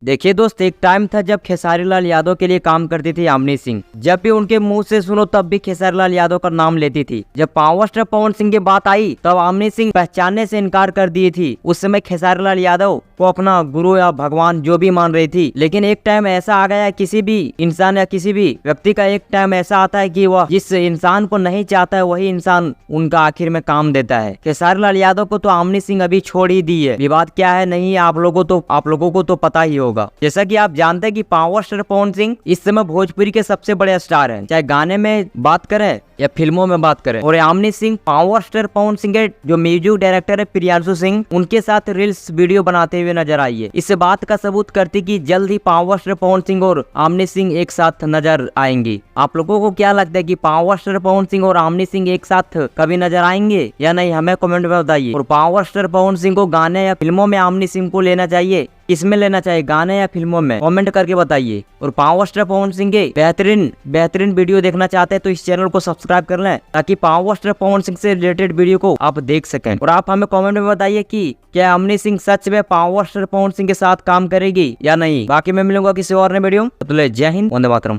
देखिए दोस्त, एक टाइम था जब खेसारी लाल यादव के लिए काम करती थी यामिनी सिंह। जब भी उनके मुंह से सुनो तब भी खेसारी लाल यादव का नाम लेती थी। जब पावर स्टार पवन सिंह की बात आई तब यामिनी सिंह पहचानने से इनकार कर दी थी। उस समय खेसारी लाल यादव को अपना गुरु या भगवान जो भी मान रही थी। लेकिन एक टाइम ऐसा आ गया, किसी भी इंसान या किसी भी व्यक्ति का एक टाइम ऐसा आता है कि वह जिस इंसान को नहीं चाहता है वही इंसान उनका आखिर में काम देता है। खेसारी लाल यादव को तो यामिनी सिंह अभी छोड़ ही दी है। विवाद क्या है नहीं, आप लोगों को तो पता ही होगा। जैसा कि आप जानते हैं कि पावर स्टार पवन सिंह इस समय भोजपुरी के सबसे बड़े स्टार हैं, चाहे गाने में बात करें या फिल्मों में बात करें। और यामिनी सिंह पावर स्टार पवन सिंह के जो म्यूजिक डायरेक्टर है प्रियांशु सिंह, उनके साथ रील्स वीडियो बनाते हुए नजर आई है। इस बात का सबूत करती कि जल्द ही पावर स्टार पवन सिंह और यामिनी सिंह एक साथ नजर आएंगी। आप लोगों को क्या लगता है कि पावर स्टार पवन सिंह और यामिनी सिंह एक साथ कभी नजर आएंगे या नहीं, हमें कमेंट में बताइए। और पावर स्टार पवन सिंह को गाने या फिल्मों में यामिनी सिंह को लेना चाहिए, किसमें लेना चाहिए, गाने या फिल्मों में, कमेंट करके बताइए। और पावर स्टार पवन सिंह के बेहतरीन वीडियो देखना चाहते हैं तो इस चैनल को सब्सक्राइब कर लें, ताकि पावर स्टार पवन सिंह से रिलेटेड वीडियो को आप देख सकें। और आप हमें कमेंट में बताइए कि क्या यामिनी सिंह सच में पावर स्टार पवन सिंह के साथ काम करेगी या नहीं। बाकी मैं मिलूंगा किसी और नए वीडियो में। तो जय हिंद, वंदे मातरम।